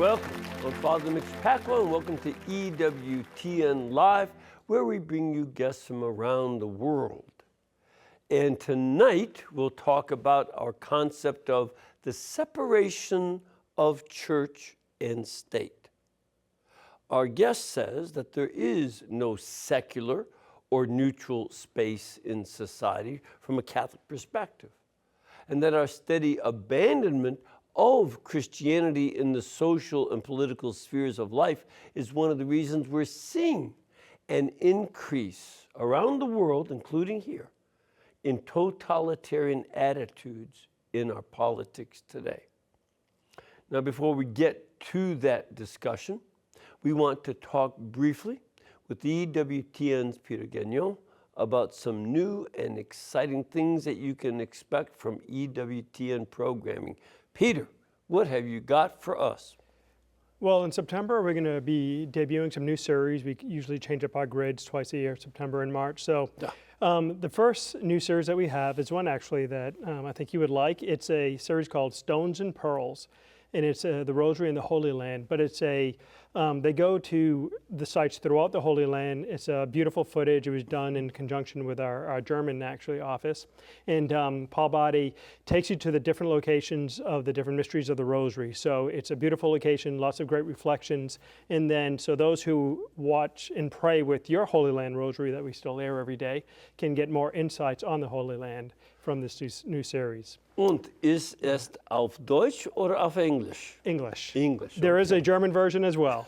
Welcome. I'm Father Mitch Pacwa, and welcome to EWTN Live, where we bring you guests from around the world. And tonight, we'll talk about our concept of the separation of church and state. Our guest says that there is no secular or neutral space in society from a Catholic perspective, and that our steady abandonment of Christianity in the social and political spheres of life is one of the reasons we're seeing an increase around the world, including here, in totalitarian attitudes in our politics today. Now, before we get to that discussion, we want to talk briefly with EWTN's Peter Gagnon about some new and exciting things that you can expect from EWTN programming. Peter, what have you got for us? Well, in September, we're going to be debuting some new series. We usually change up our grids twice a year, September and March. So the first new series that we have is one actually that I think you would like. It's a series called Stones and Pearls, and it's the Rosary in the Holy Land. But it's they go to the sites throughout the Holy Land. It's beautiful footage. It was done in conjunction with our German, actually, office. And Paul Badi takes you to the different locations of the different mysteries of the Rosary. So it's a beautiful location, lots of great reflections. And then, so those who watch and pray with your Holy Land Rosary that we still air every day can get more insights on the Holy Land from this new series. Und ist es auf Deutsch oder auf Englisch? English. English. There is a German version as well.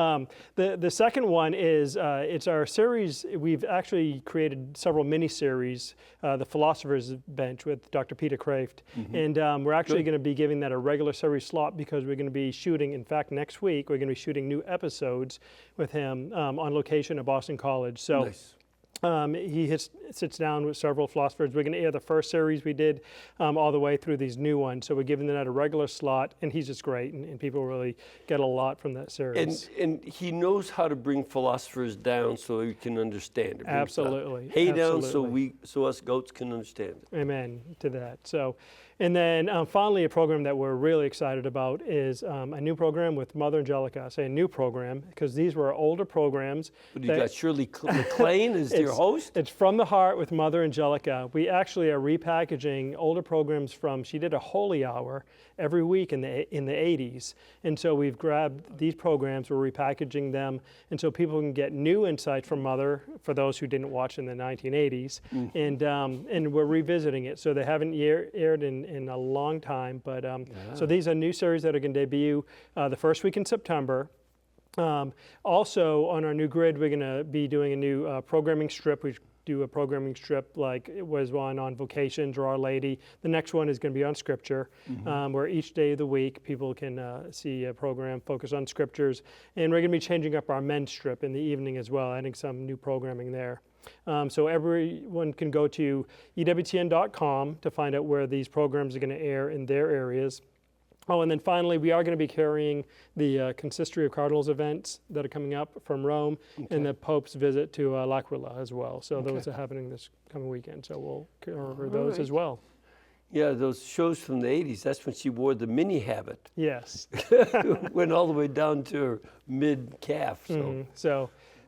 The second one is, it's our series. We've actually created several mini-series, The Philosopher's Bench with Dr. Peter Kraft. And we're actually going to be giving that a regular series slot because we're going to be shooting, in fact, next week, we're going to be shooting new episodes with him on location at Boston College. So. Nice. He sits down with several philosophers. We're going to air the first series we did all the way through these new ones. So we're giving that a regular slot, and he's just great, and people really get a lot from that series. And he knows how to bring philosophers down so we can understand it. Absolutely. Hay down so us goats can understand it. Amen to that. So, and then finally, a program that we're really excited about is a new program with Mother Angelica. I say a new program because these were older programs. But you got Shirley MacLaine as your host? It's From the Heart with Mother Angelica. We actually are repackaging older programs she did a Holy Hour every week in the 80s. And so we've grabbed these programs, we're repackaging them, and so people can get new insights from Mother for those who didn't watch in the 1980s. And we're revisiting it. So they haven't aired in a long time, but so these are new series that are going to debut the first week in September. Also, on our new grid, we're going to be doing a new programming strip. We do a programming strip like it was one on vocations or Our Lady. The next one is going to be on Scripture, where each day of the week people can see a program focused on Scriptures. And we're going to be changing up our men's strip in the evening as well, adding some new programming there. So everyone can go to EWTN.com to find out where these programs are going to air in their areas. Oh, and then finally, we are going to be carrying the Consistory of Cardinals events that are coming up from Rome and the Pope's visit to L'Aquila as well. So those are happening this coming weekend. So we'll cover those as well. Yeah, those shows from the 80s, that's when she wore the mini habit. Yes. Went all the way down to her mid-calf.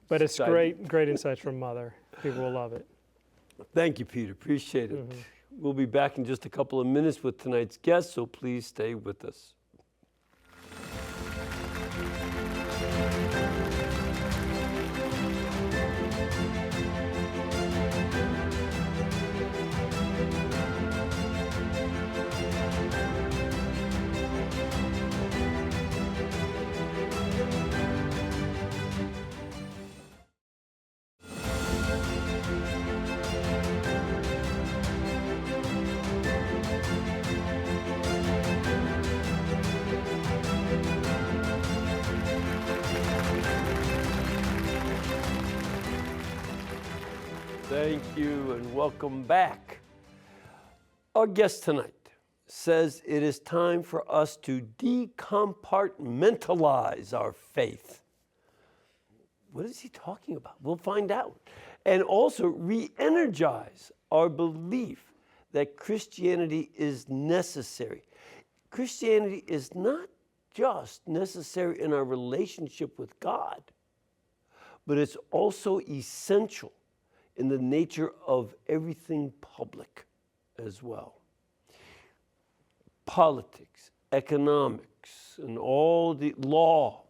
But it's great insights from Mother. People will love it. Thank you, Peter. Appreciate it. We'll be back in just a couple of minutes with tonight's guest, so please stay with us. Thank you and welcome back. Our guest tonight says it is time for us to decompartmentalize our faith. What is he talking about? We'll find out. And also re-energize our belief that Christianity is necessary. Christianity is not just necessary in our relationship with God, but it's also essential in the nature of everything public as well. Politics, economics, and all the law,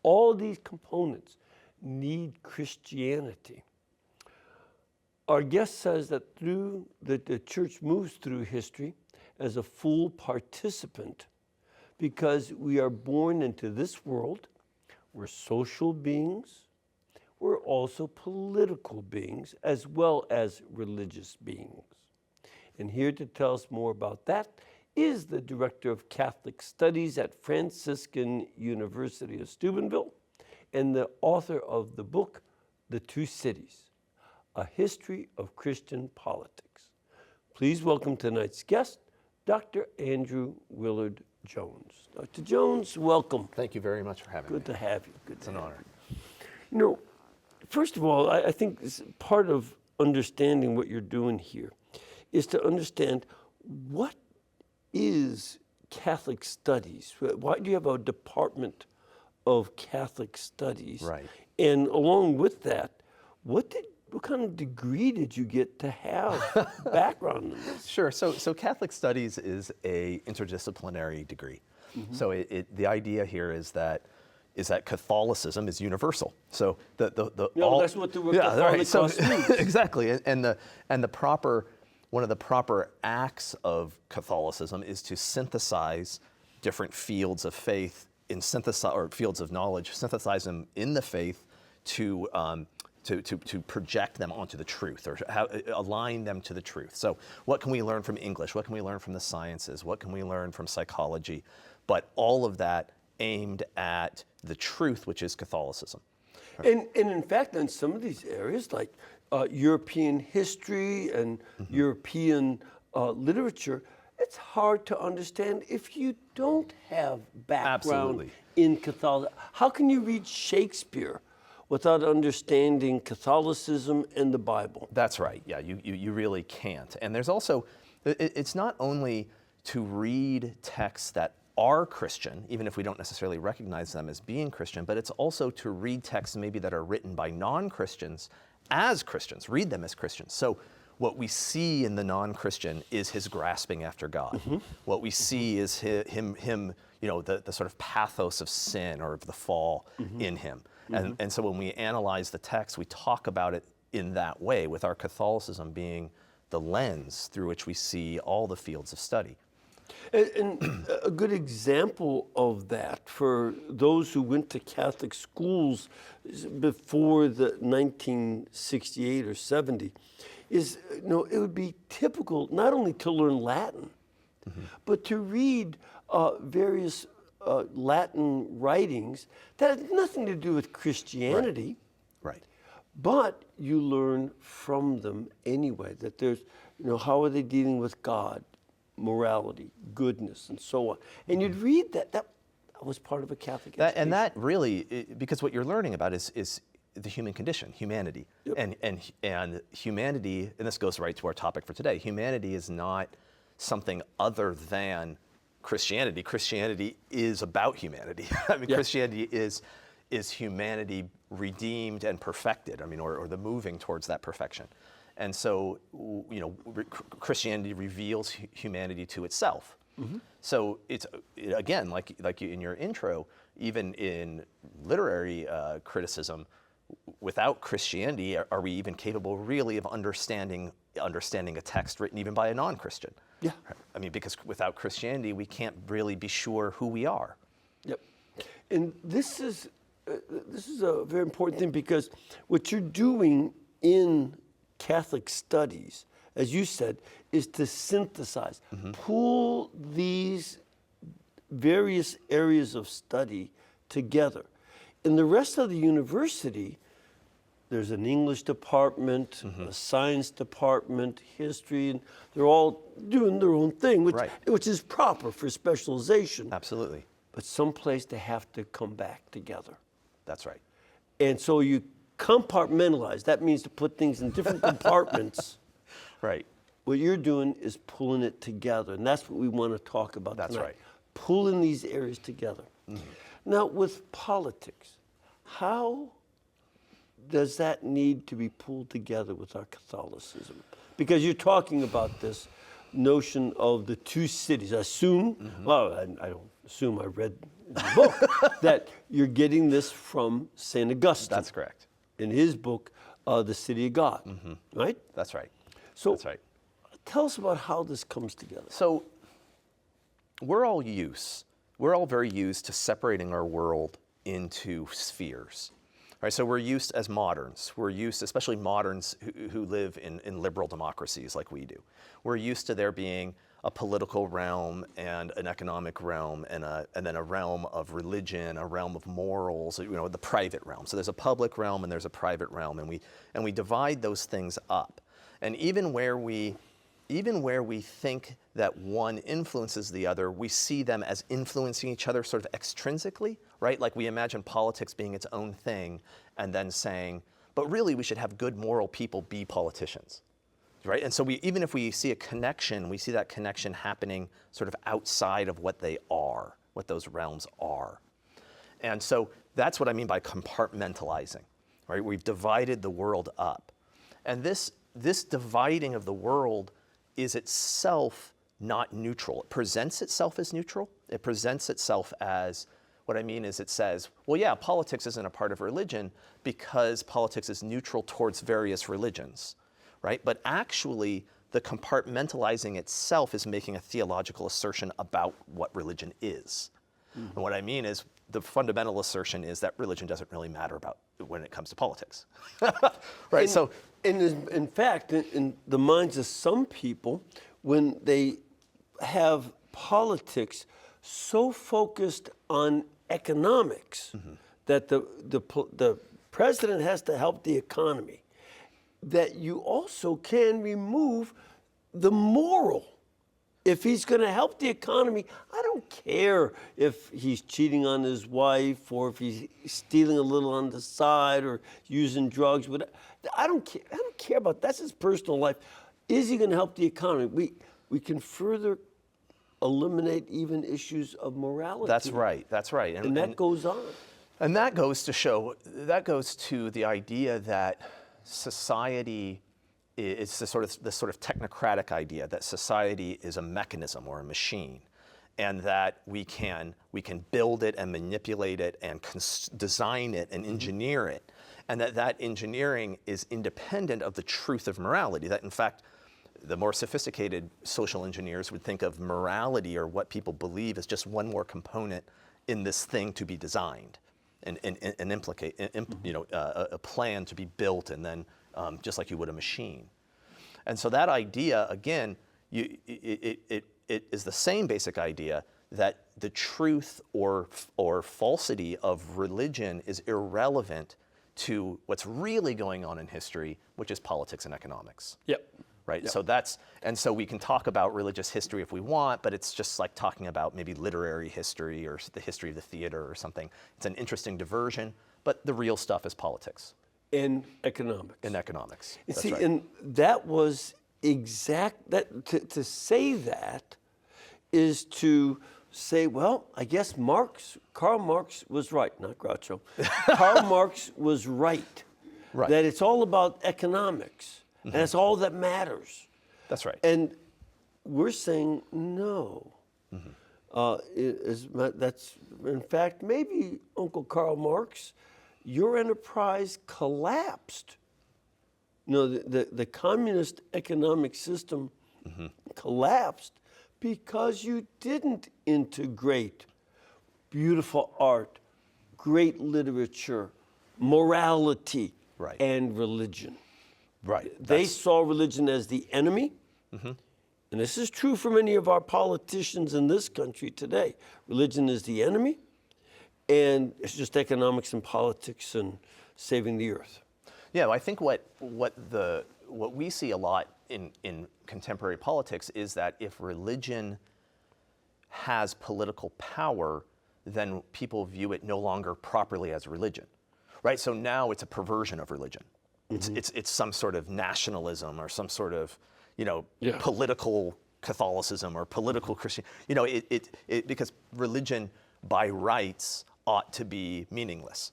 all these components need Christianity. Our guest says that the church moves through history as a full participant because we are born into this world. We're social beings. We're also political beings as well as religious beings. And here to tell us more about that is the Director of Catholic Studies at Franciscan University of Steubenville and the author of the book, The Two Cities, A History of Christian Politics. Please welcome tonight's guest, Dr. Andrew Willard Jones. Dr. Jones, welcome. Thank you very much for having me. Good to have you. It's an honor. You know, first of all, I think part of understanding what you're doing here is to understand what is Catholic Studies. Why do you have a department of Catholic Studies? Right. And along with that, what kind of degree did you get to have background in this? Sure. So Catholic Studies is a interdisciplinary degree. Mm-hmm. So the idea here is that Catholicism is universal. So that's what the word Catholic means. Exactly. One of the proper acts of Catholicism is to synthesize different fields of faith or fields of knowledge, synthesize them in the faith to project them onto the truth or align them to the truth. So what can we learn from English? What can we learn from the sciences? What can we learn from psychology? But all of that aimed at the truth, which is Catholicism. And in fact, in some of these areas, like European history and European literature, it's hard to understand if you don't have background in Catholicism. How can you read Shakespeare without understanding Catholicism and the Bible? That's right. Yeah, you really can't. And there's also, it's not only to read texts that are Christian, even if we don't necessarily recognize them as being Christian, but it's also to read texts maybe that are written by non-Christians as Christians, read them as Christians. So what we see in the non-Christian is his grasping after God. Mm-hmm. What we see is him, the sort of pathos of sin or of the fall in him. Mm-hmm. And so when we analyze the text, we talk about it in that way, with our Catholicism being the lens through which we see all the fields of study. And a good example of that for those who went to Catholic schools before the 1968 or 70 is, it would be typical not only to learn Latin, but to read various Latin writings that have nothing to do with Christianity. Right. But you learn from them anyway, that there's, how are they dealing with God? Morality, goodness, and so on. And you'd read that was part of a Catholic education. And that really, because what you're learning about is the human condition, humanity. Yep. And humanity, and this goes right to our topic for today, humanity is not something other than Christianity. Christianity is about humanity. I mean, yeah. Christianity is humanity redeemed and perfected, or the moving towards that perfection. And so, Christianity reveals humanity to itself. Mm-hmm. So it's, again, like in your intro, even in literary criticism, without Christianity, are we even capable really of understanding a text written even by a non-Christian? Yeah. Because without Christianity, we can't really be sure who we are. Yep. And this is a very important thing, because what you're doing in Catholic Studies, as you said, is to synthesize, pull these various areas of study together. In the rest of the university, there's an English department, a science department, history, and they're all doing their own thing, which is proper for specialization. Absolutely. But someplace they have to come back together. That's right. And so you compartmentalize. That means to put things in different compartments. Right. What you're doing is pulling it together, and that's what we want to talk about tonight. That's right. Pulling these areas together. Now, with politics, how does that need to be pulled together with our Catholicism? Because you're talking about this notion of the two cities. I assume, well, I don't assume, I read in the book, that you're getting this from St. Augustine. That's correct. In his book, The City of God, right? That's right. So That's right. tell us about how this comes together. So we're all very used to separating our world into spheres. Right, so we're used as moderns. We're used, especially moderns who live in liberal democracies like we do. We're used to there being a political realm and an economic realm and then a realm of religion, a realm of morals, the private realm. So there's a public realm and there's a private realm, and we divide those things up. And even where we think that one influences the other, we see them as influencing each other sort of extrinsically, right? Like we imagine politics being its own thing and then saying, but really we should have good moral people be politicians, right? And so even if we see a connection, we see that connection happening sort of outside of what they are, what those realms are. And so that's what I mean by compartmentalizing, right? We've divided the world up. And this dividing of the world is itself not neutral. It presents itself as neutral. It presents itself as, what I mean is it says, well, yeah, politics isn't a part of religion because politics is neutral towards various religions, right? But actually, the compartmentalizing itself is making a theological assertion about what religion is. And what I mean is, the fundamental assertion is that religion doesn't really matter about when it comes to politics, right? In fact, in the minds of some people, when they have politics so focused on economics that the president has to help the economy, that you also can remove the moral. If he's going to help the economy, I don't care if he's cheating on his wife or if he's stealing a little on the side or using drugs. But I don't care. I don't care about that. That's his personal life. Is he going to help the economy? We can further eliminate even issues of morality. That's right. That's right. And that goes on. And that goes to the idea that society. It's the sort of technocratic idea that society is a mechanism or a machine, and that we can build it and manipulate it and design it and engineer it, and that engineering is independent of the truth of morality. That in fact, the more sophisticated social engineers would think of morality or what people believe as just one more component in this thing to be designed and implicate, a plan to be built and then. Just like you would a machine. And so that idea, again, it is the same basic idea that the truth or falsity of religion is irrelevant to what's really going on in history, which is politics and economics. Yep. Right? Yep. So we can talk about religious history if we want, but it's just like talking about maybe literary history or the history of the theater or something. It's an interesting diversion, but the real stuff is politics. In economics. In economics. And That's see, right. and that was to say that is to say, well, I guess Karl Marx was right, not Groucho. Karl Marx was right. Right. That it's all about economics, and it's all that matters. That's right. And we're saying no. That's in fact maybe Uncle Karl Marx. Your enterprise collapsed. The communist economic system collapsed because you didn't integrate beautiful art, great literature, morality, and religion. Right. They saw religion as the enemy. And this is true for many of our politicians in this country today. Religion is the enemy. And it's just economics and politics and saving the earth. Yeah, I think what we see a lot in contemporary politics is that if religion has political power, then people view it no longer properly as religion, right? So now it's a perversion of religion. It's some sort of nationalism or some sort of political Catholicism or political Christian. Because religion. by rights ought to be meaningless.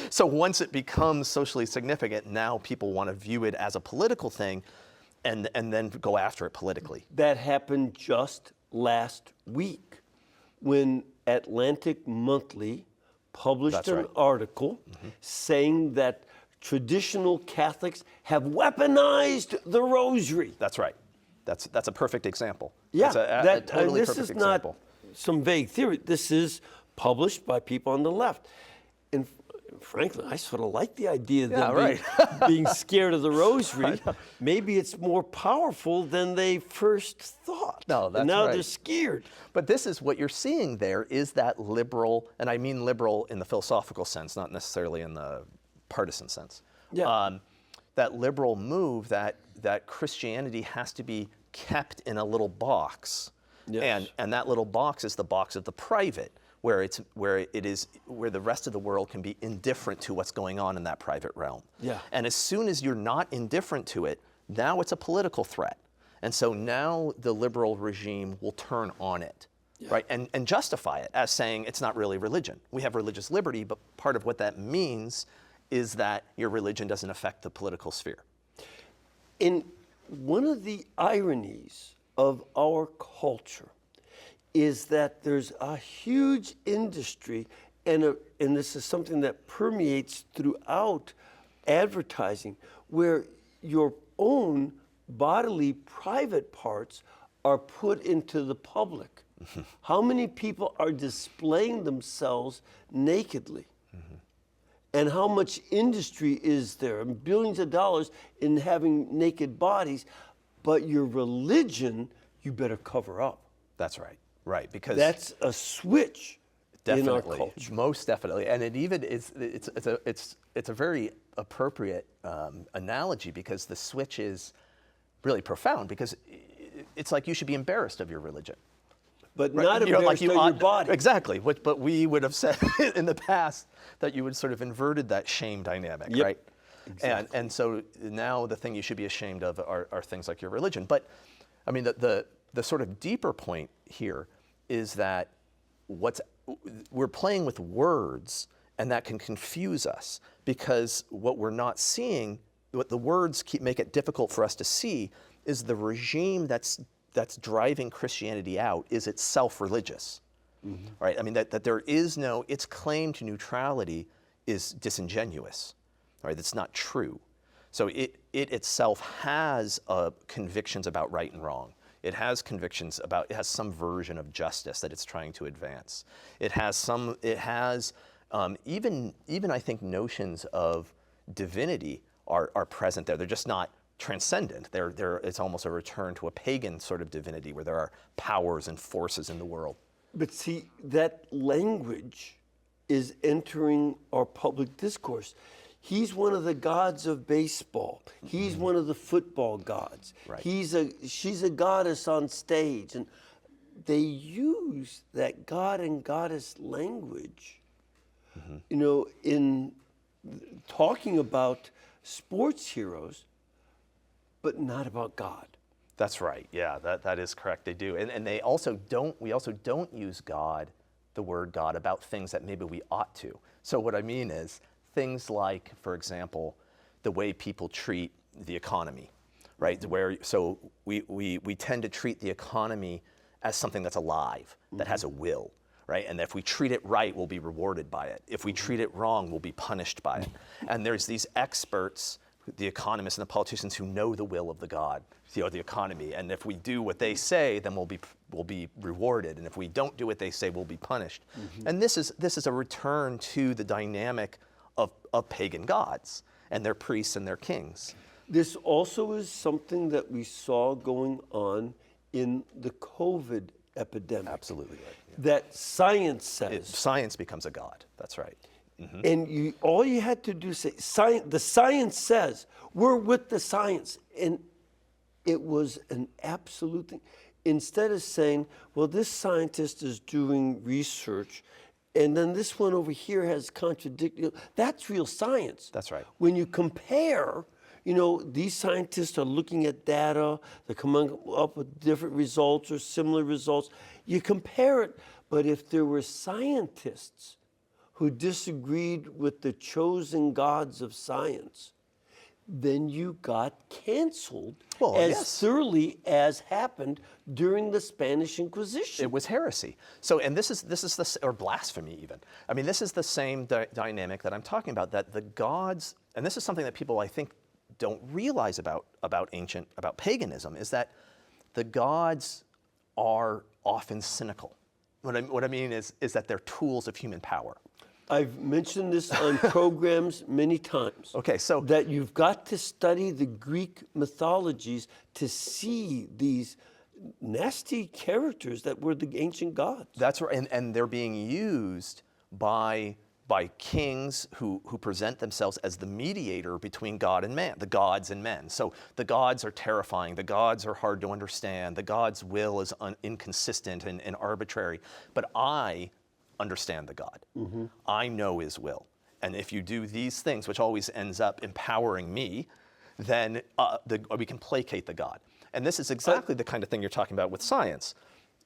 So once it becomes socially significant, now people want to view it as a political thing and then go after it politically. That happened just last week when Atlantic Monthly published That's an right. article saying that traditional Catholics have weaponized the rosary. That's right. That's a perfect example. Yeah, That's a totally this perfect is example. not some vague theory. This is published by people on the left. And frankly, I sort of like the idea of Yeah, them right. being scared of the rosary. Maybe it's more powerful than they first thought. No, that's and now right. they're scared. But this is what you're seeing there is that liberal, and I mean liberal in the philosophical sense, not necessarily in the partisan sense. Yeah. That liberal move that Christianity has to be kept in a little box. Yes. And that little box is the box of the private, where the rest of the world can be indifferent to what's going on in that private realm. Yeah. And as soon as you're not indifferent to it, now it's a political threat. And so now the liberal regime will turn on it, right? And justify it as saying it's not really religion. We have religious liberty, but part of what that means is that your religion doesn't affect the political sphere. And one of the ironies of our culture is that there's a huge industry, and this is something that permeates throughout advertising, where your own bodily private parts are put into the public. How many people are displaying themselves nakedly? And how much industry is there, and billions of dollars in having naked bodies, but your religion, you better cover up. That's right, right, because That's a switch in our definitely, culture. most definitely, and it even is. It's a very appropriate analogy because the switch is really profound because it's like you should be embarrassed of your religion. But Right? not You know, embarrassed you of your ought- body. Exactly. But we would have said in the past that you would sort of inverted that shame dynamic, Yep. right? And so now the thing you should be ashamed of are things like your religion. But I mean, the sort of deeper point here is that we're playing with words, and that can confuse us because what we're not seeing, what the words make it difficult for us to see, is the regime that's driving Christianity out is itself religious, right? I mean, that there is its claim to neutrality is disingenuous, right? That's not true. So it itself has convictions about right and wrong. It has some version of justice that it's trying to advance. It has even I think notions of divinity are present there. They're just not transcendent. It's almost a return to a pagan sort of divinity where there are powers and forces in the world. But see, that language is entering our public discourse. He's one of the gods of baseball. He's one of the football gods. Right. She's a goddess on stage. And they use that god and goddess language, in talking about sports heroes, but not about God. That's right. Yeah, that is correct. They do. And we also don't use God, the word God, about things that maybe we ought to. So what I mean is things like, for example, the way people treat the economy, right? So we tend to treat the economy as something that's alive, that has a will, right? And if we treat it right, we'll be rewarded by it. If we treat it wrong, we'll be punished by it. And there's these experts, the economists and the politicians, who know the will of the God, the economy. And if we do what they say, then we'll be rewarded. And if we don't do what they say, we'll be punished. And this is a return to the dynamic of pagan gods and their priests and their kings. This also is something that we saw going on in the COVID epidemic. Absolutely right. Yeah. That science says. Science becomes a god. That's right. And all you had to do is say, the science says, we're with the science. And it was an absolute thing. Instead of saying, well, this scientist is doing research, and then this one over here has contradicted, that's real science. That's right. When you compare, these scientists are looking at data, they're coming up with different results or similar results. You compare it, but if there were scientists who disagreed with the chosen gods of science, then you got canceled as yes. thoroughly as happened during the Spanish Inquisition. It was heresy. So, and this is or blasphemy even. I mean, this is the same dynamic that I'm talking about, that the gods, and this is something that people I think don't realize about paganism, is that the gods are often cynical. What I mean is that they're tools of human power. I've mentioned this on programs many times. Okay, so that you've got to study the Greek mythologies to see these nasty characters that were the ancient gods. that's right, and they're being used by kings who present themselves as the mediator between God and man, the gods and men. So the gods are terrifying, the gods are hard to understand, the gods' will is inconsistent and arbitrary, but I understand the God. I know his will. And if you do these things, which always ends up empowering me, then we can placate the God. And this is exactly the kind of thing you're talking about with science.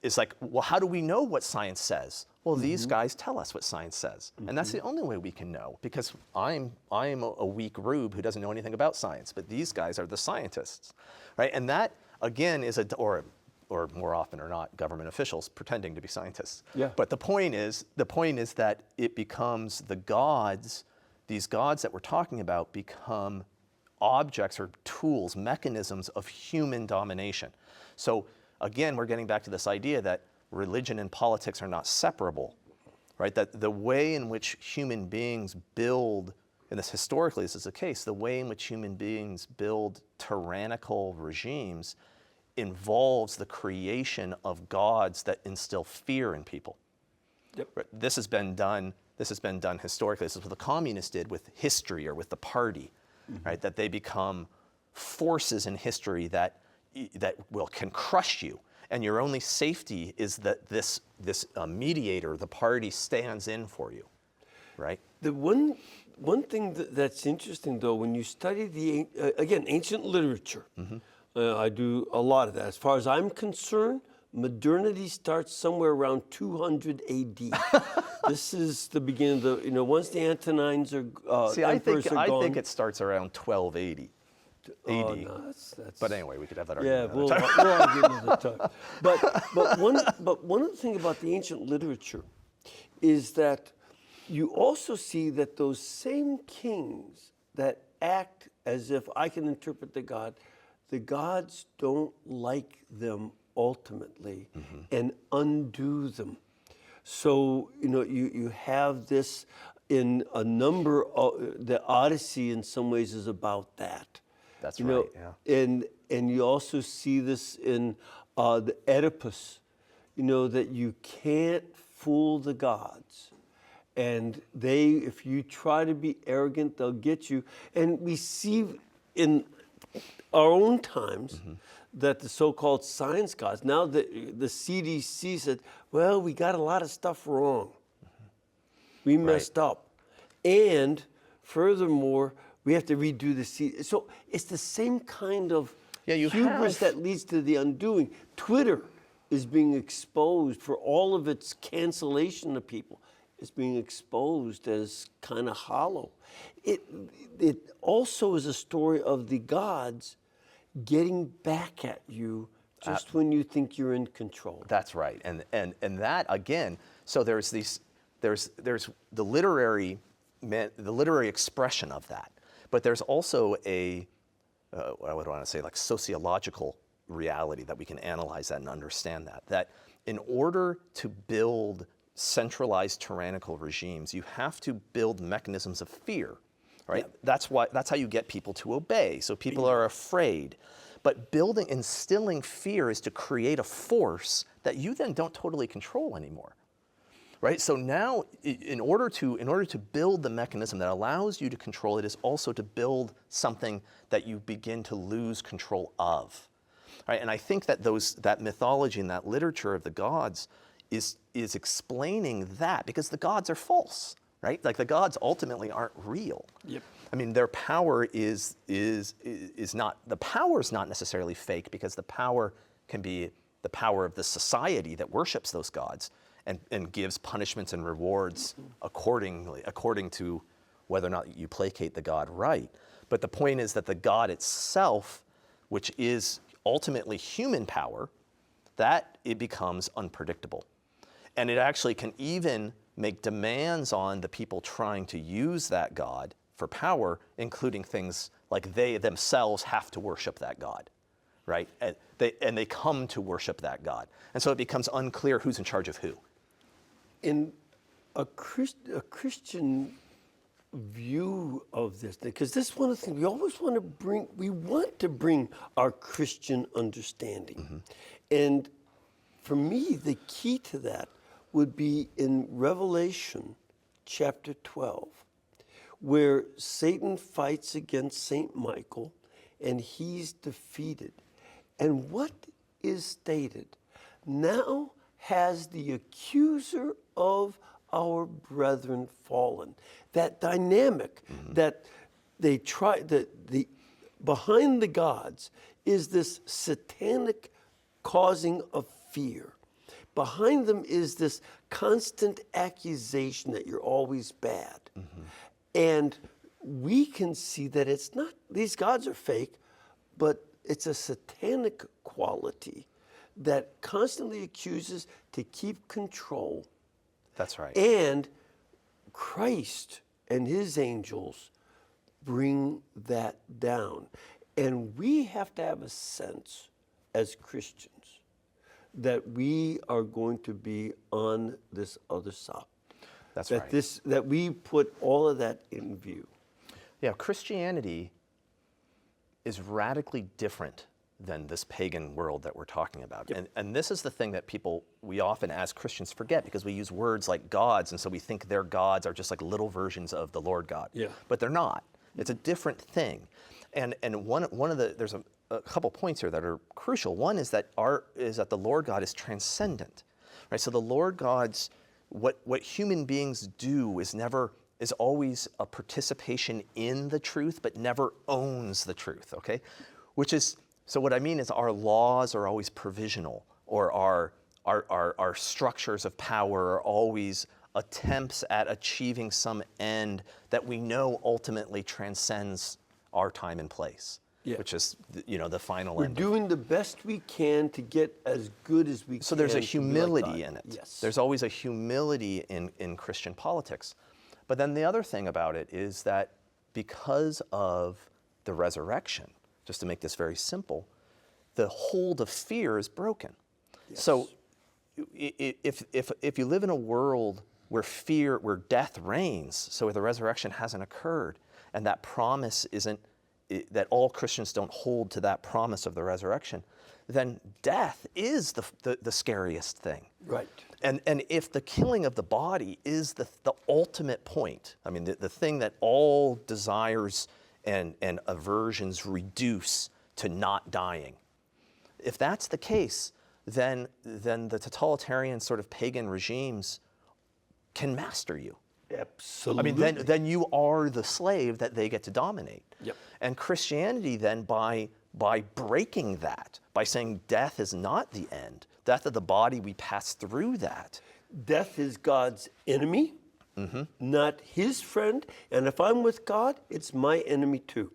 It's like, well, how do we know what science says? Well, these guys tell us what science says. And that's the only way we can know, because I'm a weak rube who doesn't know anything about science, but these guys are the scientists, right? And that, again, is or more often or not, government officials pretending to be scientists. Yeah. But the point is that it becomes the gods, these gods that we're talking about become objects or tools, mechanisms of human domination. So again, we're getting back to this idea that religion and politics are not separable, right? That the way in which human beings build, and this historically this is the case, the way in which human beings build tyrannical regimes involves the creation of gods that instill fear in people. Yep. Right? This has been done historically. This is what the communists did with history or with the party, right? That they become forces in history that can crush you, and your only safety is that this mediator, the party, stands in for you, right? The one thing that's interesting, though, when you study the ancient literature, I do a lot of that. As far as I'm concerned, modernity starts somewhere around 200 A.D. This is the beginning of the, once the Antonines are emperors are I gone. think it starts around 1280 AD. Oh, no, that's, But anyway, we could have that yeah, argument. we'll argue another time. But one of the things about the ancient literature is that you also see that those same kings that act as if I can interpret the gods don't like them ultimately and undo them. So, you have this in a number of, the Odyssey in some ways is about that. That's right, yeah. And you also see this in the Oedipus, that you can't fool the gods. And if you try to be arrogant, they'll get you. And we see in our own times that the so-called science gods, now the CDC said, well, we got a lot of stuff wrong. We messed up. And furthermore, we have to redo the CDC. So it's the same kind of hubris that leads to the undoing. Twitter is being exposed for all of its cancellation of people. It's being exposed as kind of hollow. It also is a story of the gods getting back at you just when you think you're in control. That's right, and that again. So there's the literary expression of that, but there's also what do I want to say, like sociological reality that we can analyze that and understand that. That in order to build centralized tyrannical regimes, you have to build mechanisms of fear, right? Yeah. That's how you get people to obey. So people are afraid. But instilling fear is to create a force that you then don't totally control anymore, right? So now, in order to build the mechanism that allows you to control it, is also to build something that you begin to lose control of, right? And I think that that mythology and that literature of the gods is explaining that, because the gods are false, right? Like the gods ultimately aren't real. Yep. I mean, their power is not, the power is not necessarily fake, because the power can be the power of the society that worships those gods and gives punishments and rewards according to whether or not you placate the god right. But the point is that the god itself, which is ultimately human power, that it becomes unpredictable. And it actually can even make demands on the people trying to use that god for power, including things like they themselves have to worship that god, right? And they come to worship that god. And so it becomes unclear who's in charge of who. In a Christian view of this, because this is one of the things we always want to bring, we want to bring our Christian understanding. And for me, the key to that would be in Revelation chapter 12, where Satan fights against St. Michael and he's defeated. And what is stated? Now has the accuser of our brethren fallen. That dynamic that they try, the behind the gods is this satanic causing of fear. Behind them is this constant accusation that you're always bad. And we can see that it's not, these gods are fake, but it's a satanic quality that constantly accuses to keep control. That's right. And Christ and his angels bring that down. And we have to have a sense as Christians that we are going to be on this other side. That's that right. That we put all of that in view. Yeah, Christianity is radically different than this pagan world that we're talking about. And this is the thing that we often as Christians forget, because we use words like gods, and so we think their gods are just like little versions of the Lord God. Yeah. But they're not. It's a different thing. And one of the, there's a couple points here that are crucial. One is that the Lord God is transcendent, right? So the Lord God's, what human beings do is always a participation in the truth, but never owns the truth, okay? So what I mean is our laws are always provisional, or our structures of power are always attempts at achieving some end that we know ultimately transcends our time and place, which is the final We're end. doing the best we can to get as good as we can. So there's a to be like humility God. in it. Yes. There's always a humility in Christian politics. But then the other thing about it is that because of the resurrection, just to make this very simple, the hold of fear is broken. Yes. So if you live in a world where death reigns, so the resurrection hasn't occurred, and that promise that all Christians don't hold to that promise of the resurrection, then death is the scariest thing. Right. And if the killing of the body is the ultimate point, I mean, the thing that all desires and aversions reduce to not dying, if that's the case, then the totalitarian sort of pagan regimes can master you. Absolutely. I mean, then you are the slave that they get to dominate. Yep. And Christianity then, by breaking that, by saying death is not the end, death of the body, we pass through that. Death is God's enemy, not his friend. And if I'm with God, it's my enemy too.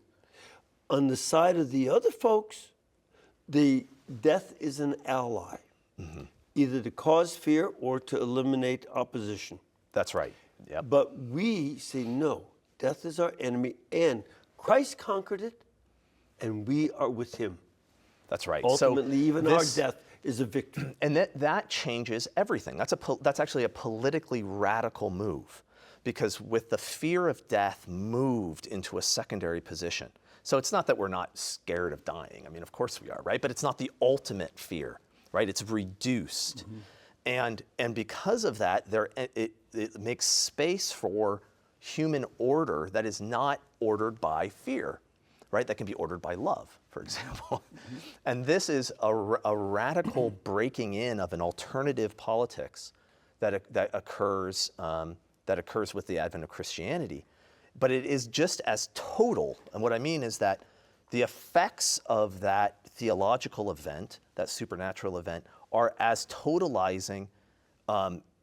On the side of the other folks, the death is an ally, either to cause fear or to eliminate opposition. That's right. Yep. But we say, no, death is our enemy, and Christ conquered it, and we are with him. That's right. Ultimately, so even our death is a victory. And that changes everything. That's actually a politically radical move, because with the fear of death moved into a secondary position. So it's not that we're not scared of dying. I mean, of course we are, right? But it's not the ultimate fear, right? It's reduced. And because of that, it makes space for human order that is not ordered by fear, right? That can be ordered by love, for example. And this is a radical breaking in of an alternative politics that occurs with the advent of Christianity. but it is just as total. And what I mean is that the effects of that theological event, that supernatural event, are as totalizing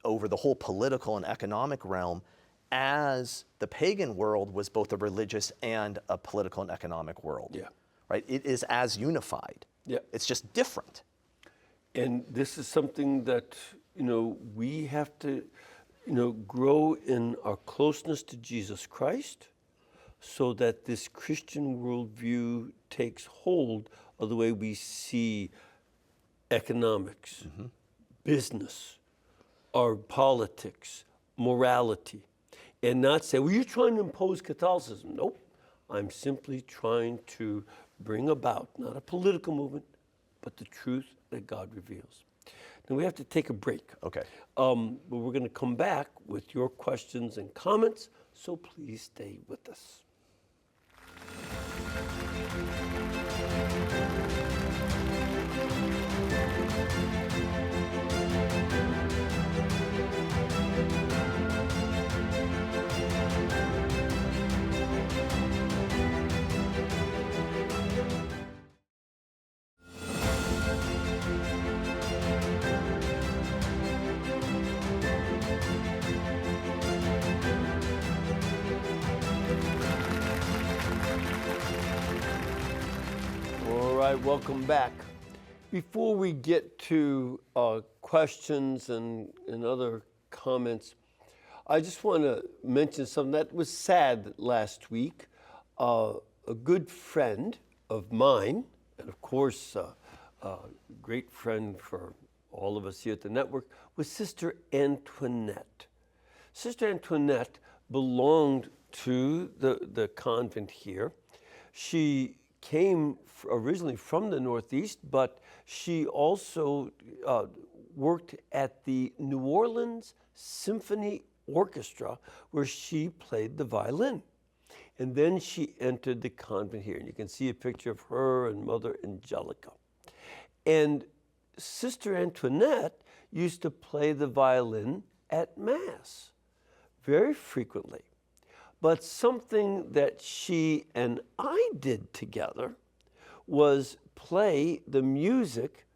over the whole political and economic realm as the pagan world was both a religious and a political and economic world. Yeah. Right? It is as unified. Yeah. It's just different. And this is something that, we have to, grow in our closeness to Jesus Christ so that this Christian worldview takes hold of the way we see economics, business, our politics, morality, and not say, well, you're trying to impose Catholicism. Nope. I'm simply trying to bring about, not a political movement, but the truth that God reveals. Now we have to take a break. Okay. But we're going to come back with your questions and comments, so please stay with us. All right, welcome back. Before we get to questions and other comments, I just want to mention something that was sad last week. A good friend of mine, and of course a great friend for all of us here at the network, was Sister Antoinette. Sister Antoinette belonged to the convent here. She came originally from the Northeast, but she also worked at the New Orleans Symphony Orchestra, where she played the violin. And then she entered the convent here, and you can see a picture of her and Mother Angelica. And Sister Antoinette used to play the violin at Mass very frequently. But something that she and I did together was play the music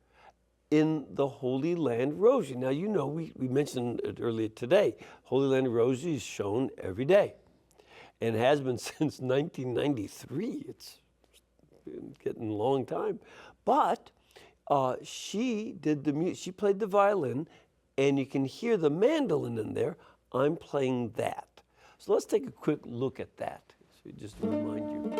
in the Holy Land Rosary. Now, we mentioned it earlier today. Holy Land Rosary is shown every day and has been since 1993. It's been getting a long time. But she did she played the violin, and you can hear the mandolin in there. I'm playing that. So let's take a quick look at that, so just to remind you.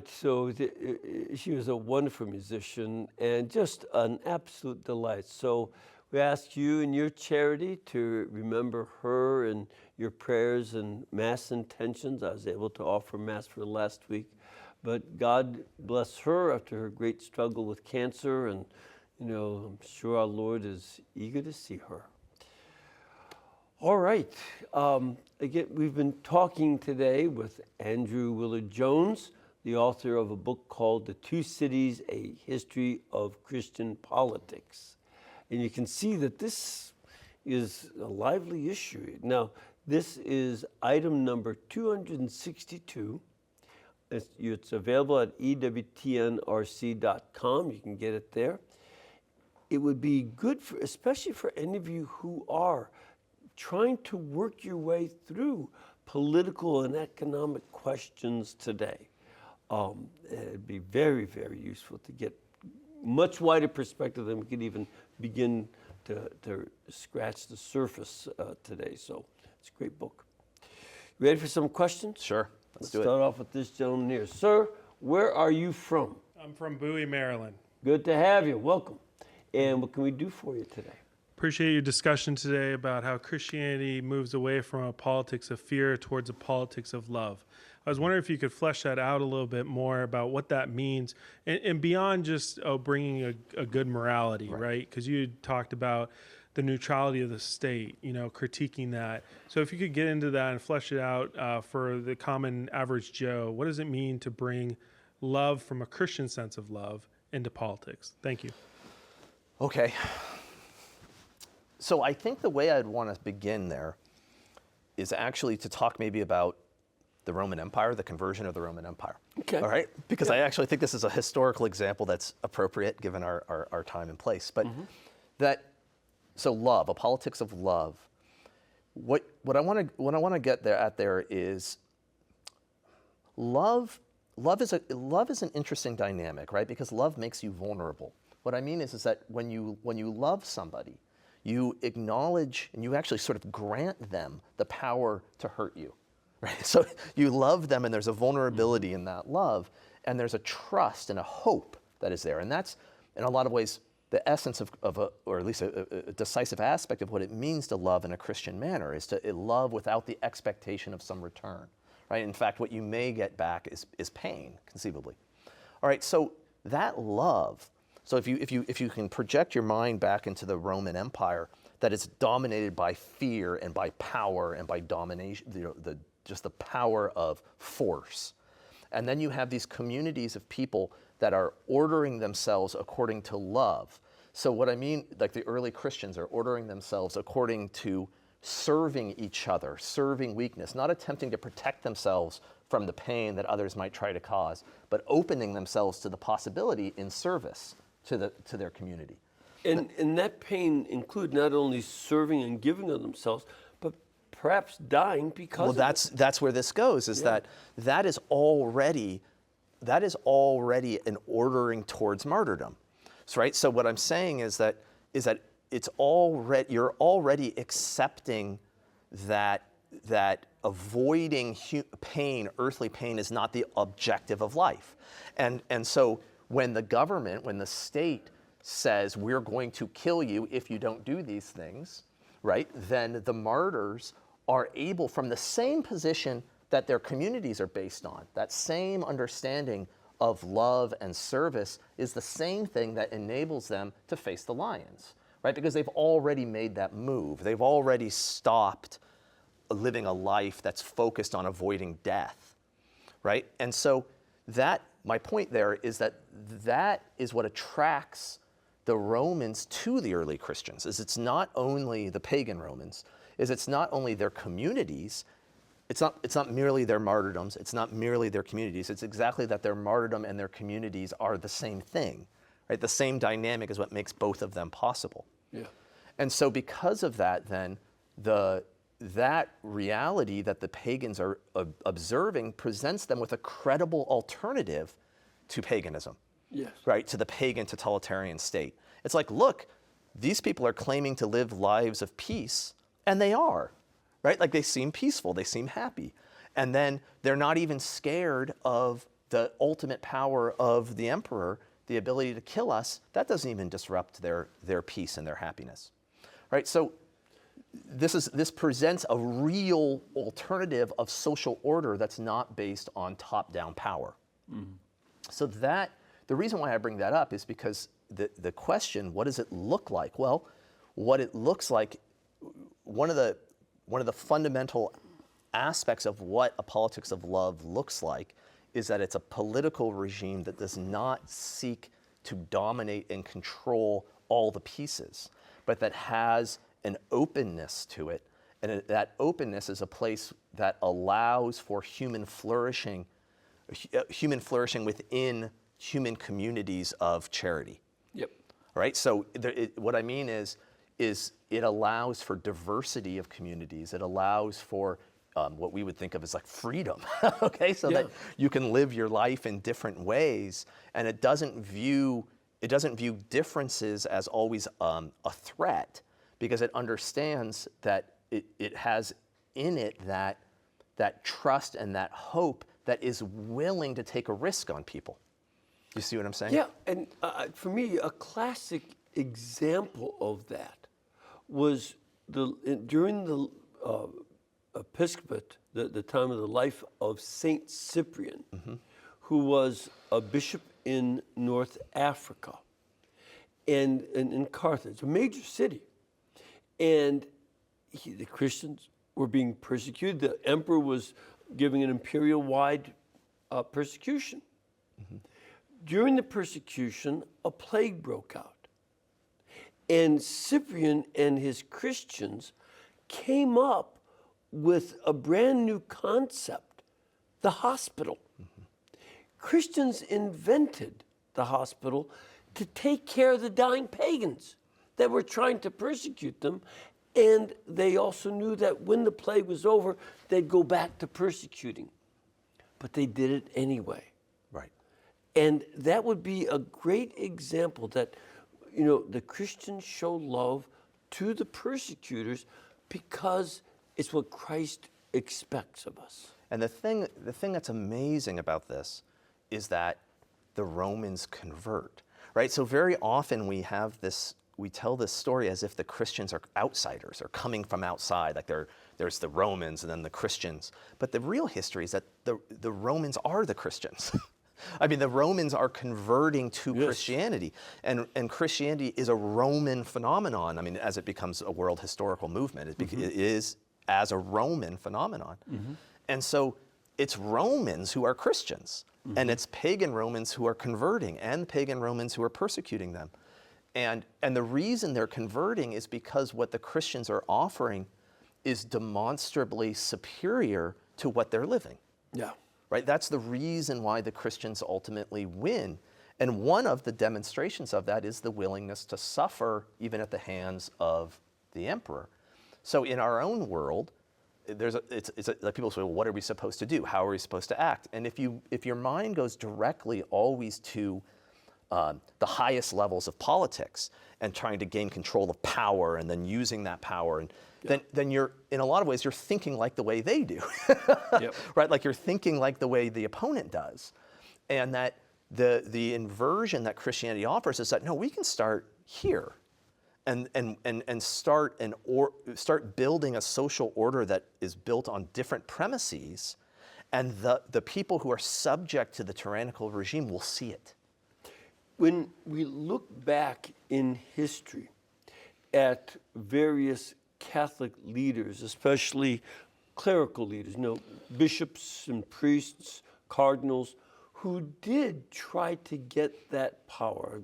So she was a wonderful musician and just an absolute delight. So we ask you in your charity to remember her in your prayers and Mass intentions. I was able to offer Mass for last week, but God bless her after her great struggle with cancer, and I'm sure our Lord is eager to see her. All right. Again, we've been talking today with Andrew Willard-Jones, the author of a book called The Two Cities, A History of Christian Politics. And you can see that this is a lively issue. Now, this is item number 262. It's available at ewtnrc.com. You can get it there. It would be good, especially for any of you who are trying to work your way through political and economic questions today. It'd be very, very useful to get much wider perspective than we could even begin to scratch the surface today. So it's a great book. You ready for some questions? Sure. Let's do it. Start off with this gentleman here. Sir, where are you from? I'm from Bowie, Maryland. Good to have you. Welcome. And what can we do for you today? Appreciate your discussion today about how Christianity moves away from a politics of fear towards a politics of love. I was wondering if you could flesh that out a little bit more about what that means, and beyond just bringing a good morality, right? Because you talked about the neutrality of the state, critiquing that. So if you could get into that and flesh it out for the common average Joe, what does it mean to bring love from a Christian sense of love into politics? Thank you. Okay. So I think the way I'd want to begin there is actually to talk maybe about the Roman Empire, the conversion of the Roman Empire. Okay. All right? Because I actually think this is a historical example that's appropriate given our time and place. But so love, a politics of love. What I want to get there is love is an interesting dynamic, right? Because love makes you vulnerable. What I mean is that when you love somebody, you acknowledge and you actually sort of grant them the power to hurt you, right? So you love them and there's a vulnerability in that love, and there's a trust and a hope that is there. And that's, in a lot of ways, the essence or at least a decisive aspect of what it means to love in a Christian manner, is to love without the expectation of some return, right? In fact, what you may get back is pain, conceivably. All right, so that love, so if you can project your mind back into the Roman Empire that is dominated by fear and by power and by domination, just the power of force. And then you have these communities of people that are ordering themselves according to love. So what I mean, like the early Christians are ordering themselves according to serving each other, serving weakness, not attempting to protect themselves from the pain that others might try to cause, but opening themselves to the possibility in service to their community. And that pain include not only serving and giving of themselves, but perhaps dying because of it. That's where this goes, is that is already an ordering towards martyrdom. So, right? So what I'm saying is that you're already accepting that avoiding pain, earthly pain, is not the objective of life. And so when the state says we're going to kill you if you don't do these things, right? Then the martyrs are able, from the same position that their communities are based on, that same understanding of love and service is the same thing that enables them to face the lions, right? Because they've already made that move. They've already stopped living a life that's focused on avoiding death, right? And so my point there is that is what attracts the Romans to the early Christians, is it's not only the pagan Romans, it's not only their communities, it's not merely their martyrdoms, it's not merely their communities, it's exactly that their martyrdom and their communities are the same thing, right? The same dynamic is what makes both of them possible. Yeah. And so because of that, then, that reality that the pagans are observing presents them with a credible alternative to paganism. Yes. Right, to the pagan totalitarian state. It's like, look, these people are claiming to live lives of peace, and they are, right? Like, they seem peaceful, they seem happy. And then they're not even scared of the ultimate power of the emperor, the ability to kill us. That doesn't even disrupt their peace and their happiness, right? So this presents a real alternative of social order that's not based on top-down power. Mm-hmm. So the reason why I bring that up is because the question, what does it look like? Well, what it looks like, one of the fundamental aspects of what a politics of love looks like is that it's a political regime that does not seek to dominate and control all the pieces, but that has an openness to it. And that openness is a place that allows for human flourishing within human communities of charity. Yep. All right. So what I mean is it allows for diversity of communities. It allows for what we would think of as like freedom. Okay. So that you can live your life in different ways, and it doesn't view differences as always a threat, because it understands that it has in it that trust and that hope that is willing to take a risk on people. You see what I'm saying? Yeah, and for me, a classic example of that was during the episcopate, the time of the life of Saint Cyprian, who was a bishop in North Africa and in Carthage, a major city. And the Christians were being persecuted. The emperor was giving an imperial-wide persecution. During the persecution, a plague broke out. And Cyprian and his Christians came up with a brand new concept, the hospital. Christians invented the hospital to take care of the dying pagans that were trying to persecute them. And they also knew that when the plague was over, they'd go back to persecuting. But they did it anyway. Right. And that would be a great example that, you know, the Christians show love to the persecutors because it's what Christ expects of us. And the thing that's amazing about this is that the Romans convert, right? So very often we tell this story as if the Christians are outsiders or coming from outside, like there's the Romans and then the Christians. But the real history is that the Romans are the Christians. I mean, the Romans are converting to Christianity, and Christianity is a Roman phenomenon. I mean, as it becomes a world historical movement, it is as a Roman phenomenon. And so it's Romans who are Christians, and it's pagan Romans who are converting, and pagan Romans who are persecuting them. And the reason they're converting is because what the Christians are offering is demonstrably superior to what they're living. Yeah. Right? That's the reason why the Christians ultimately win. And one of the demonstrations of that is the willingness to suffer even at the hands of the emperor. So in our own world, like people say, well, what are we supposed to do? How are we supposed to act? And if your mind goes directly always to the highest levels of politics and trying to gain control of power and then using that power, and then you're, in a lot of ways, you're thinking like the way they do, right? Like you're thinking like the way the opponent does. And that the inversion that Christianity offers is that, no, we can start here and start building a social order that is built on different premises, and the people who are subject to the tyrannical regime will see it. When we look back in history at various Catholic leaders, especially clerical leaders, you know, bishops and priests, cardinals, who did try to get that power.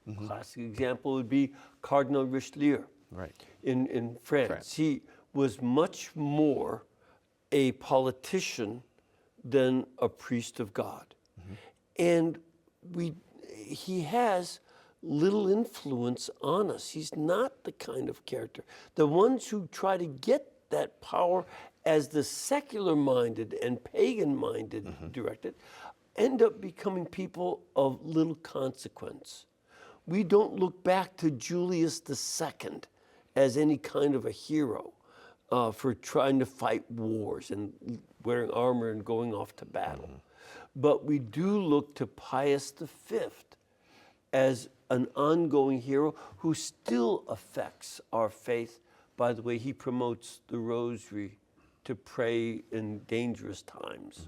A classic example would be Cardinal Richelieu in France. He was much more a politician than a priest of God. And he has little influence on us. He's not the kind of character. The ones who try to get that power as the secular-minded and pagan-minded directed end up becoming people of little consequence. We don't look back to Julius II as any kind of a hero for trying to fight wars and wearing armor and going off to battle. But we do look to Pius V as an ongoing hero who still affects our faith by the way he promotes the rosary to pray in dangerous times.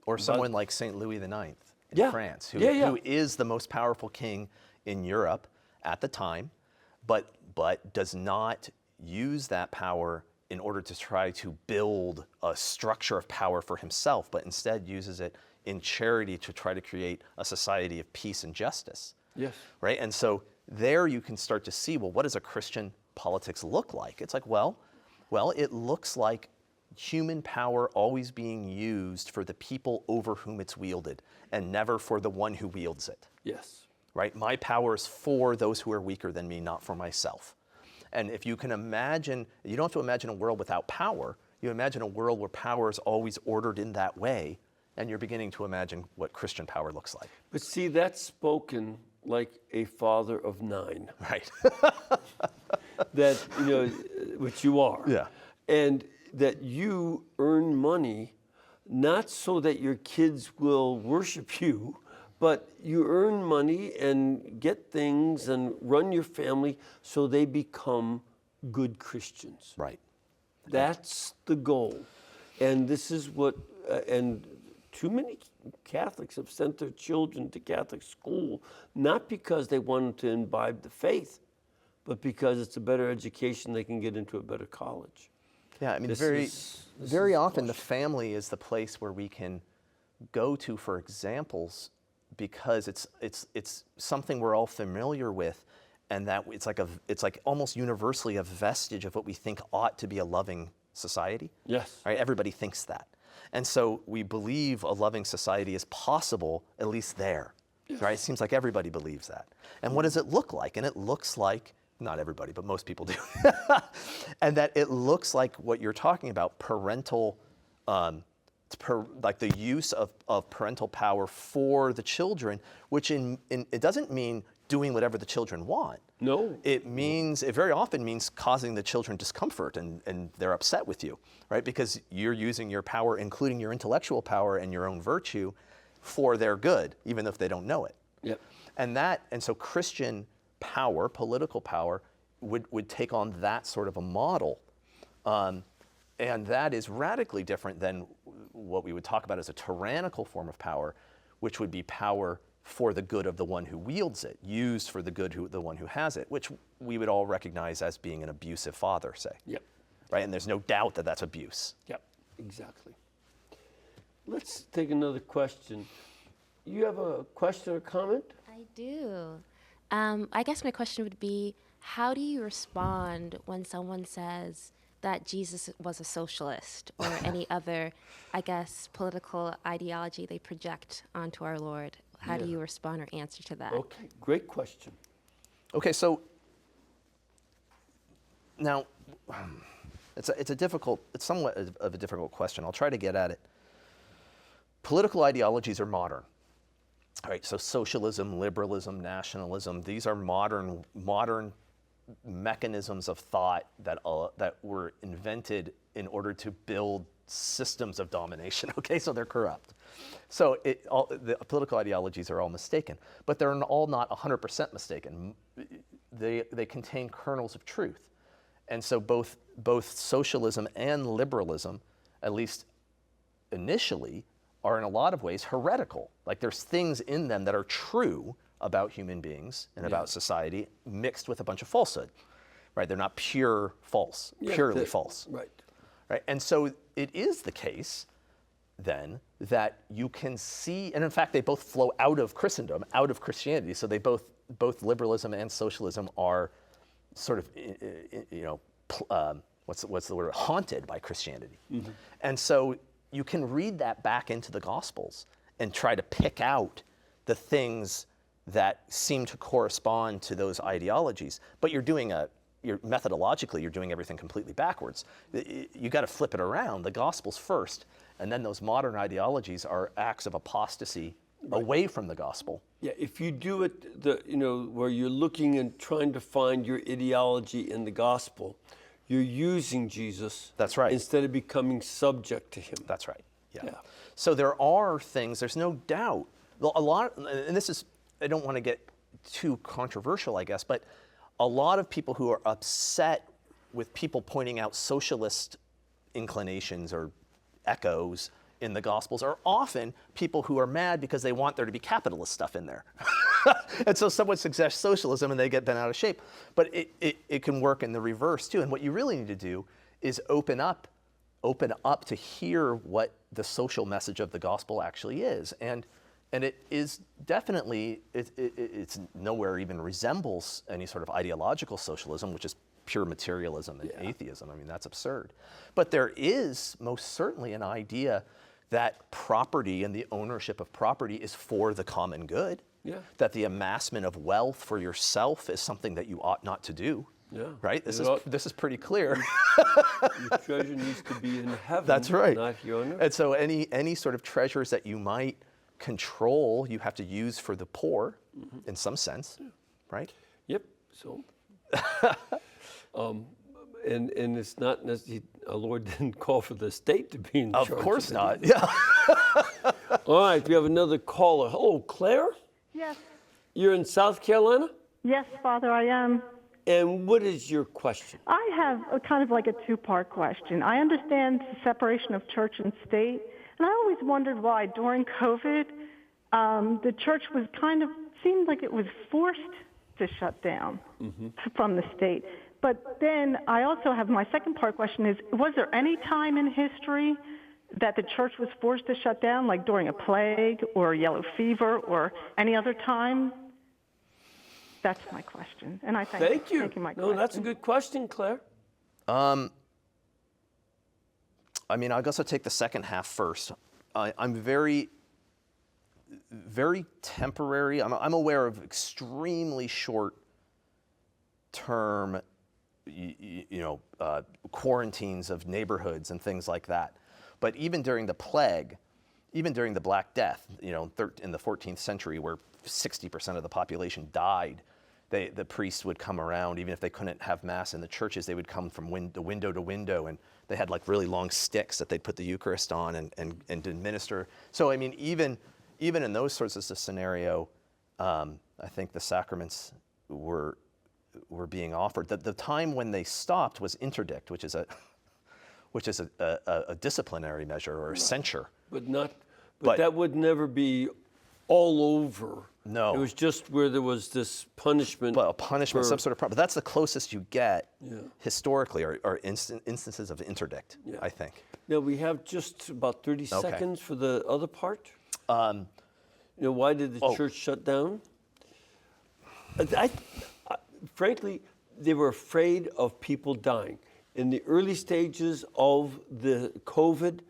Or someone like St. Louis IX in France, who is the most powerful king in Europe at the time, but does not use that power in order to try to build a structure of power for himself, but instead uses it in charity to try to create a society of peace and justice. Yes. Right? And so there you can start to see, well, what does a Christian politics look like? It's like, well, it looks like human power always being used for the people over whom it's wielded and never for the one who wields it. Yes. Right? My power is for those who are weaker than me, not for myself. And if you can imagine, you don't have to imagine a world without power. You imagine a world where power is always ordered in that way, and you're beginning to imagine what Christian power looks like. But see, that's spoken like a father of 9. Right. That, you know, which you are. Yeah. And that you earn money not so that your kids will worship you, but you earn money and get things and run your family so they become good Christians. Right. That's the goal. And this is what, and too many Catholics have sent their children to Catholic school, not because they wanted to imbibe the faith, but because it's a better education, they can get into a better college. Yeah, I mean, This very is often the family is the place where we can go to for examples, because it's something we're all familiar with, and that it's like almost universally a vestige of what we think ought to be a loving society. Yes. Right? Everybody thinks that. And so we believe a loving society is possible, at least there. Right? It seems like everybody believes that. And what does it look like? And it looks like, not everybody, but most people do. And that it looks like what you're talking about, parental, like the use of parental power for the children, which it doesn't mean doing whatever the children want. No. It very often means causing the children discomfort, and they're upset with you, right? Because you're using your power, including your intellectual power and your own virtue, for their good, even if they don't know it. Yep. And so Christian power, political power, would take on that sort of a model. And that is radically different than what we would talk about as a tyrannical form of power, which would be power for the good of the one who wields it, used for the good of the one who has it, which we would all recognize as being an abusive father, say. Yep. Right? And there's no doubt that that's abuse. Yep. Exactly. Let's take another question. You have a question or comment? I do. I guess my question would be, how do you respond when someone says that Jesus was a socialist or any other, I guess, political ideology they project onto our Lord? How do you respond or answer to that? Okay, great question. Okay, so now it's somewhat of a difficult question. I'll try to get at it. Political ideologies are modern. All right, so socialism, liberalism, nationalism, these are modern mechanisms of thought that were invented in order to build systems of domination. Okay, so they're corrupt. So the political ideologies are all mistaken, but they're all not 100% mistaken. They contain kernels of truth, and so both socialism and liberalism, at least initially, are in a lot of ways heretical. Like there's things in them that are true about human beings and about society mixed with a bunch of falsehood, right? They're not purely false. Right. Right? And so it is the case then that you can see, and in fact they both flow out of Christendom, out of Christianity. So they both liberalism and socialism are sort of, what's the word, haunted by Christianity. Mm-hmm. And so you can read that back into the Gospels and try to pick out the things that seem to correspond to those ideologies. But methodologically, you're doing everything completely backwards. You got to flip it around. The Gospels first, and then those modern ideologies are acts of apostasy away from the Gospel. Yeah, if you do it, where you're looking and trying to find your ideology in the Gospel, you're using Jesus. That's right. Instead of becoming subject to him. That's right. Yeah. Yeah. So there are things. There's no doubt. A lot, and this is. I don't want to get too controversial, I guess, but a lot of people who are upset with people pointing out socialist inclinations or echoes in the Gospels are often people who are mad because they want there to be capitalist stuff in there. And so someone suggests socialism and they get bent out of shape. But it can work in the reverse too. And what you really need to do is open up to hear what the social message of the gospel actually is. And it is definitely, it's nowhere even resembles any sort of ideological socialism, which is pure materialism and atheism. I mean, that's absurd. But there is most certainly an idea that property and the ownership of property is for the common good. Yeah. That the amassment of wealth for yourself is something that you ought not to do. Yeah. Right? This is pretty clear. Your treasure needs to be in heaven. That's right. Not here on earth. And so any sort of treasures that you might control, you have to use for the poor, in some sense, right? Yep. So, and it's not necessarily, our Lord didn't call for the state to be in charge. Of course not. Yeah. All right, we have another caller. Hello, Claire. Yes, You're in South Carolina? yes, Father, I am. And what is your question? I have a kind of like a two-part question. I understand the separation of church and state, and I always wondered why during COVID, the church was kind of, seemed like it was forced to shut down from the state. But then I also have, my second part question is, was there any time in history that the church was forced to shut down, like during a plague or yellow fever or any other time? That's my question, and I Thank you. Taking my No, question. that's a good question, Claire. I mean, I guess I'll take the second half first. I'm very temporary. I'm aware of extremely short-term, quarantines of neighborhoods and things like that. But even during the plague, even during the Black Death, in the 14th century, where 60% of the population died, the priests would come around, even if they couldn't have mass in the churches, they would come from window to window, and they had like really long sticks that they'd put the Eucharist on and administer. So I mean, even in those sorts of scenario, I think the sacraments were being offered. The time when they stopped was interdict, which is a disciplinary measure or a censure. But But- that would never be all over. No. It was just where there was this punishment. Well, a punishment, for- some sort of problem. But that's the closest you get Yeah. historically, are instances of interdict, Yeah. I think. Now, we have just about 30 Okay. seconds for the other part. Why did the Oh. church shut down? Frankly, they were afraid of people dying. In the early stages of the COVID,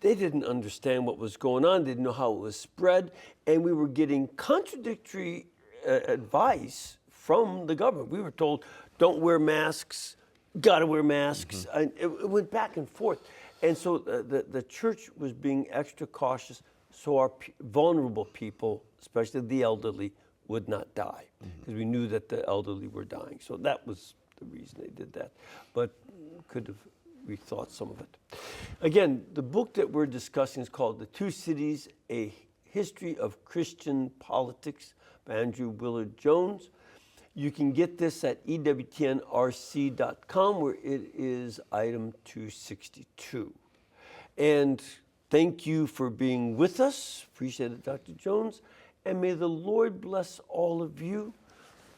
they didn't understand what was going on. They didn't know how it was spread. And we were getting contradictory advice from the government. We were told, don't wear masks, got to wear masks. And it went back and forth. And so the church was being extra cautious so our vulnerable people, especially the elderly, would not die, because we knew that the elderly were dying. So that was the reason they did that. But could have rethought some of it. Again, the book that we're discussing is called The Two Cities, A History of Christian Politics by Andrew Willard Jones. You can get this at ewtnrc.com, where it is item 262. And thank you for being with us. Appreciate it, Dr. Jones. And may the Lord bless all of you,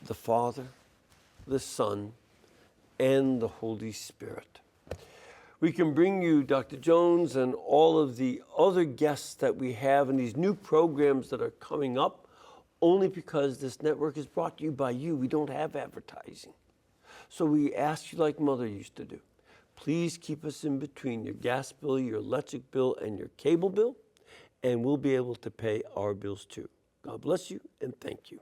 the Father, the Son, and the Holy Spirit. We can bring you Dr. Jones and all of the other guests that we have in these new programs that are coming up only because this network is brought to you by you. We don't have advertising. So we ask you like Mother used to do. Please keep us in between your gas bill, your electric bill, and your cable bill, and we'll be able to pay our bills too. God bless you and thank you.